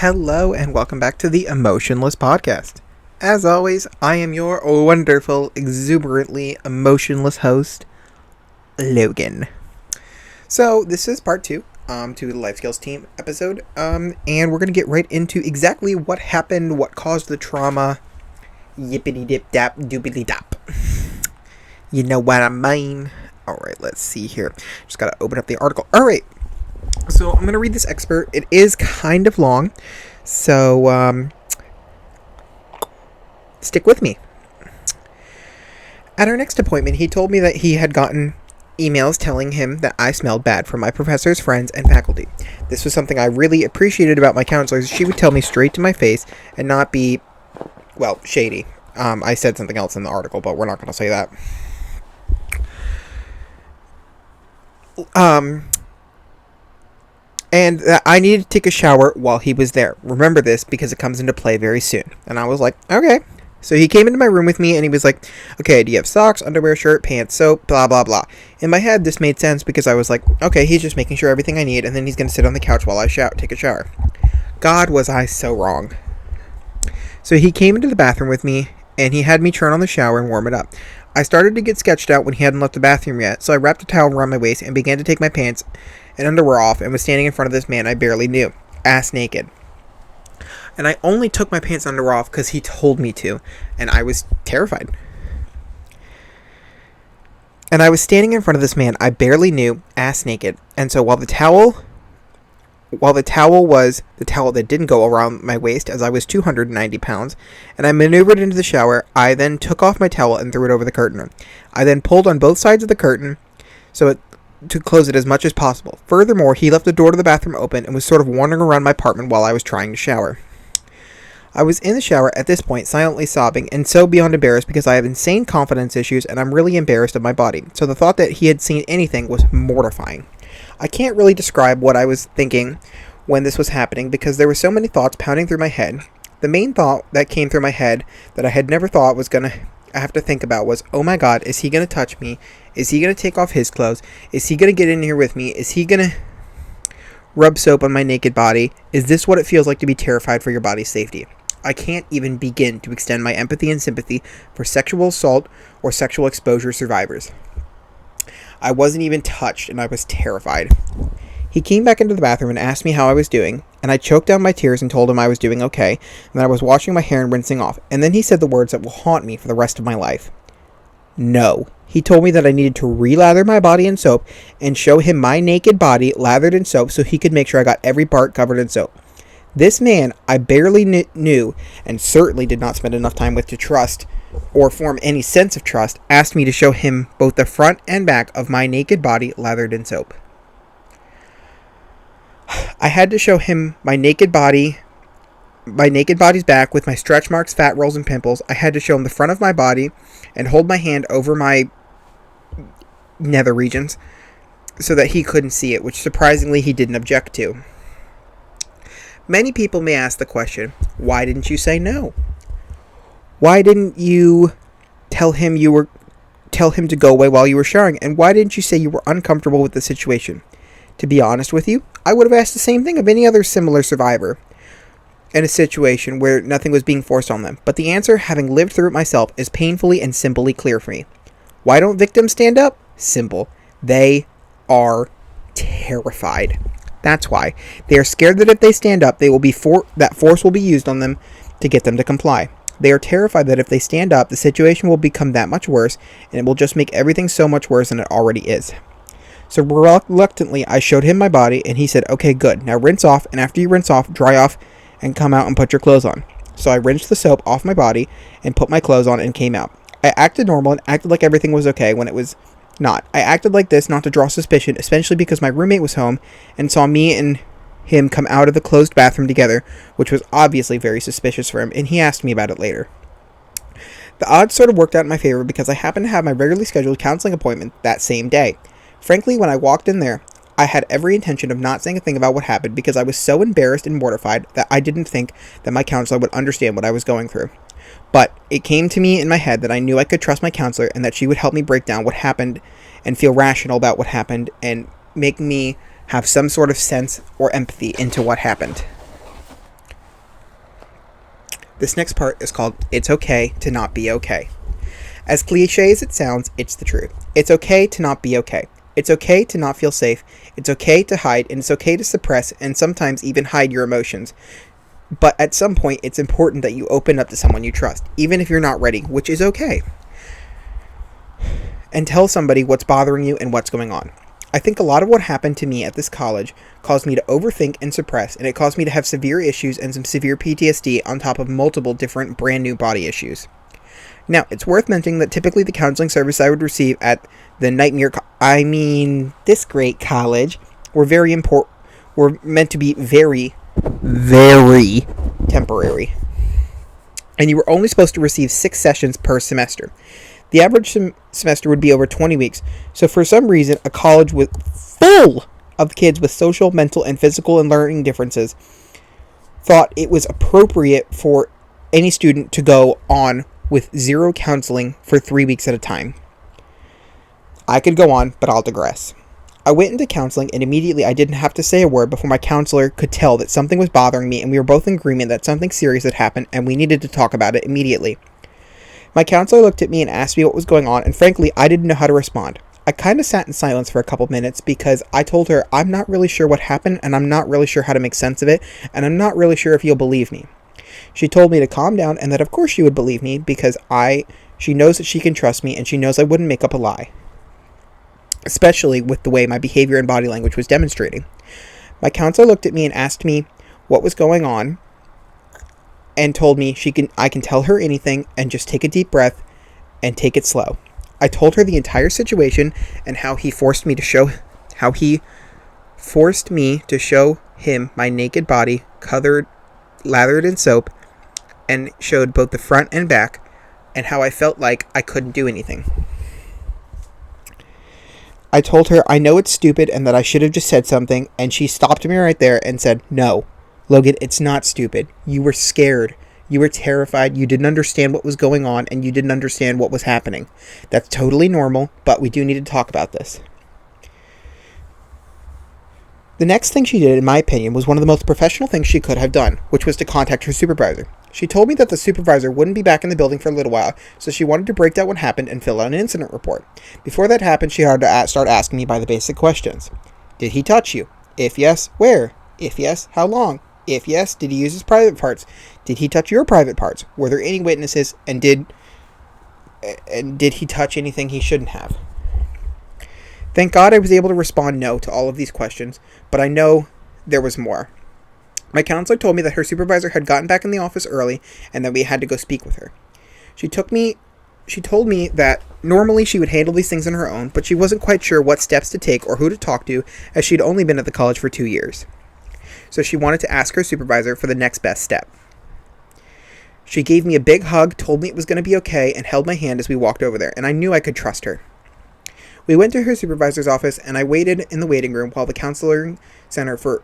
Hello and welcome back to the Emotionless podcast. As always, I am your wonderful, exuberantly emotionless host, Logan. So this is part two to the Life Skills Team episode, and we're going to get right into exactly what happened, what caused the trauma, yippity dip dap doobity dap. You know what I mean? Alright, let's see here. Just gotta open up the article. Alright, so I'm gonna read this excerpt. It is kind of long, so stick with me. At our next appointment, he told me that he had gotten emails telling him that I smelled bad from my professors, friends, and faculty. This was something I really appreciated about my counselors. She would tell me straight to my face and not be, well, shady. I said something else in the article, but we're not going to say that. And that I needed to take a shower while he was there. Remember this because it comes into play very soon. And I was like, okay. So he came into my room with me and he was like, okay, do you have socks, underwear, shirt, pants, soap, blah, blah, blah. In my head, this made sense because I was like, okay, he's just making sure everything I need and then he's going to sit on the couch while I take a shower. God, was I so wrong. So he came into the bathroom with me and he had me turn on the shower and warm it up. I started to get sketched out when he hadn't left the bathroom yet, so I wrapped a towel around my waist and began to take my pants and underwear off and was standing in front of this man I barely knew, ass naked. And I only took my pants and underwear off because he told me to, and I was terrified. And I was standing in front of this man I barely knew, ass naked, and so while the towel was the towel that didn't go around my waist as I was 290 pounds, and I maneuvered into the shower, I then took off my towel and threw it over the curtain. I then pulled on both sides of the curtain to close it as much as possible. Furthermore, he left the door to the bathroom open and was sort of wandering around my apartment while I was trying to shower. I was in the shower at this point, silently sobbing, and so beyond embarrassed because I have insane confidence issues and I'm really embarrassed of my body. So the thought that he had seen anything was mortifying. I can't really describe what I was thinking when this was happening because there were so many thoughts pounding through my head. The main thought that came through my head that I had never thought was going to have to think about was, oh my God, is he going to touch me? Is he going to take off his clothes? Is he going to get in here with me? Is he going to rub soap on my naked body? Is this what it feels like to be terrified for your body's safety? I can't even begin to extend my empathy and sympathy for sexual assault or sexual exposure survivors. I wasn't even touched, and I was terrified. He came back into the bathroom and asked me how I was doing, and I choked down my tears and told him I was doing okay, and that I was washing my hair and rinsing off, and then he said the words that will haunt me for the rest of my life. No. He told me that I needed to re-lather my body in soap and show him my naked body lathered in soap so he could make sure I got every part covered in soap. This man I barely knew and certainly did not spend enough time with to trust or form any sense of trust, asked me to show him both the front and back of my naked body lathered in soap. I had to show him my naked body's back with my stretch marks, fat rolls, and pimples. I had to show him the front of my body and hold my hand over my nether regions so that he couldn't see it, which surprisingly he didn't object to. Many people may ask the question, why didn't you say no? Why didn't you tell him to go away while you were showering? And why didn't you say you were uncomfortable with the situation? To be honest with you, I would have asked the same thing of any other similar survivor in a situation where nothing was being forced on them. But the answer, having lived through it myself, is painfully and simply clear for me. Why don't victims stand up? Simple. They are terrified. That's why. They are scared that if they stand up, that force will be used on them to get them to comply. They are terrified that if they stand up, the situation will become that much worse, and it will just make everything so much worse than it already is. So reluctantly, I showed him my body, and he said, okay, good. Now rinse off, and after you rinse off, dry off, and come out and put your clothes on. So I rinsed the soap off my body, and put my clothes on, and came out. I acted normal, and acted like everything was okay when it was not. I acted like this not to draw suspicion, especially because my roommate was home, and saw me and him come out of the closed bathroom together, which was obviously very suspicious for him, and he asked me about it later. The odds sort of worked out in my favor because I happened to have my regularly scheduled counseling appointment that same day. Frankly, when I walked in there, I had every intention of not saying a thing about what happened because I was so embarrassed and mortified that I didn't think that my counselor would understand what I was going through. But it came to me in my head that I knew I could trust my counselor and that she would help me break down what happened and feel rational about what happened and make me have some sort of sense or empathy into what happened. This next part is called It's Okay to Not Be Okay. As cliche as it sounds, it's the truth. It's okay to not be okay. It's okay to not feel safe. It's okay to hide, and it's okay to suppress and sometimes even hide your emotions. But at some point, it's important that you open up to someone you trust, even if you're not ready, which is okay. And tell somebody what's bothering you and what's going on. I think a lot of what happened to me at this college caused me to overthink and suppress, and it caused me to have severe issues and some severe PTSD on top of multiple different brand new body issues. Now, it's worth mentioning that typically the counseling service I would receive at the this great college were meant to be very, very temporary. And you were only supposed to receive 6 sessions per semester. The average semester would be over 20 weeks. So for some reason, a college full of kids with social, mental, and physical and learning differences thought it was appropriate for any student to go on with 0 counseling for 3 weeks at a time. I could go on, but I'll digress. I went into counseling, and immediately I didn't have to say a word before my counselor could tell that something was bothering me, and we were both in agreement that something serious had happened, and we needed to talk about it immediately. My counselor looked at me and asked me what was going on, and frankly, I didn't know how to respond. I kind of sat in silence for a couple minutes because I told her I'm not really sure what happened, and I'm not really sure how to make sense of it, and I'm not really sure if you'll believe me. She told me to calm down and that of course she would believe me because she knows that she can trust me and she knows I wouldn't make up a lie. Especially with the way my behavior and body language was demonstrating. My counselor looked at me and asked me what was going on and told me I can tell her anything and just take a deep breath and take it slow. I told her the entire situation and how he forced me to show him my naked body lathered in soap and showed both the front and back and how I felt like I couldn't do anything. I told her I know it's stupid and that I should have just said something, and she stopped me right there and said, "No, Logan, it's not stupid. You were scared. You were terrified. You didn't understand what was going on and you didn't understand what was happening. That's totally normal, but we do need to talk about this." The next thing she did, in my opinion, was one of the most professional things she could have done, which was to contact her supervisor. She told me that the supervisor wouldn't be back in the building for a little while, so she wanted to break down what happened and fill out an incident report. Before that happened, she had to start asking me by the basic questions. Did he touch you? If yes, where? If yes, how long? If yes, did he use his private parts? Did he touch your private parts? Were there any witnesses, and did he touch anything he shouldn't have? Thank God I was able to respond no to all of these questions, but I know there was more. My counselor told me that her supervisor had gotten back in the office early and that we had to go speak with her. She told me that normally she would handle these things on her own, but she wasn't quite sure what steps to take or who to talk to, as she'd only been at the college for 2 years. So she wanted to ask her supervisor for the next best step. She gave me a big hug, told me it was going to be okay, and held my hand as we walked over there, and I knew I could trust her. We went to her supervisor's office, and I waited in the waiting room of the counseling center for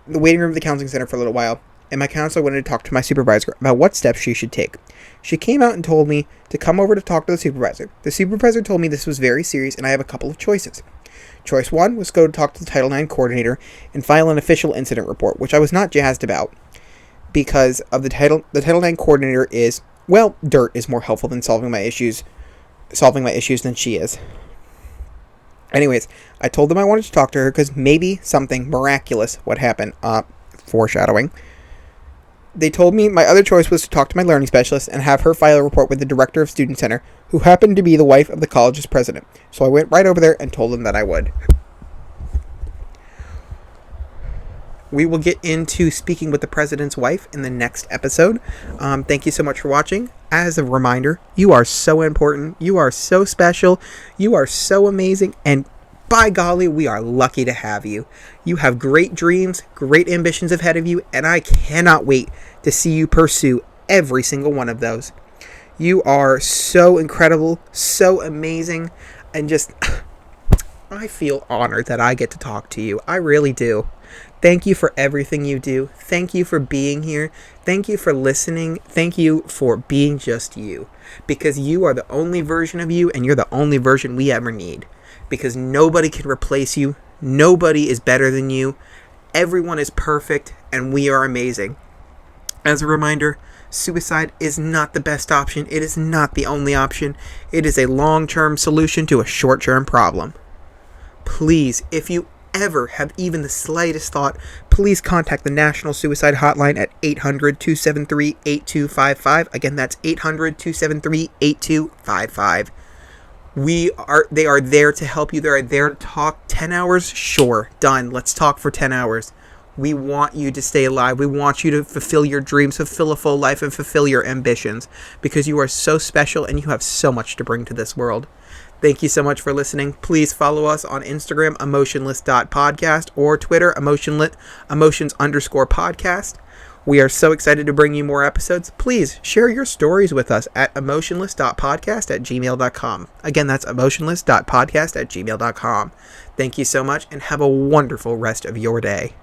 a little while, and my counselor wanted to talk to my supervisor about what steps she should take. She came out and told me to come over to talk to the supervisor. The supervisor told me this was very serious, and I have a couple of choices. Choice 1 was go to talk to the Title IX coordinator and file an official incident report, which I was not jazzed about because of the Title IX coordinator dirt is more helpful than solving my issues than she is. Anyways, I told them I wanted to talk to her because maybe something miraculous would happen. Foreshadowing. They told me my other choice was to talk to my learning specialist and have her file a report with the director of Student Center, who happened to be the wife of the college's president. So I went right over there and told them that I would. We will get into speaking with the president's wife in the next episode. Thank you so much for watching. As a reminder, you are so important. You are so special. You are so amazing. And by golly, we are lucky to have you. You have great dreams, great ambitions ahead of you, and I cannot wait to see you pursue every single one of those. You are so incredible, so amazing, and just, I feel honored that I get to talk to you. I really do. Thank you for everything you do. Thank you for being here. Thank you for listening. Thank you for being just you. Because you are the only version of you, and you're the only version we ever need. Because nobody can replace you. Nobody is better than you. Everyone is perfect, and we are amazing. As a reminder, Suicide is not the best option. It is not the only option. It is a long-term solution to a short-term problem. Please, if you ever have even the slightest thought, please contact the National Suicide Hotline at 800-273-8255. Again, that's 800-273-8255. They are there to help you. They are there to talk. 10 hours? Sure. Done. Let's talk for 10 hours. We want you to stay alive. We want you to fulfill your dreams, fulfill a full life, and fulfill your ambitions, because you are so special and you have so much to bring to this world. Thank you so much for listening. Please follow us on Instagram, emotionless.podcast, or Twitter, emotions_podcast. We are so excited to bring you more episodes. Please share your stories with us at emotionless.podcast@gmail.com. Again, that's emotionless.podcast@gmail.com. Thank you so much, and have a wonderful rest of your day.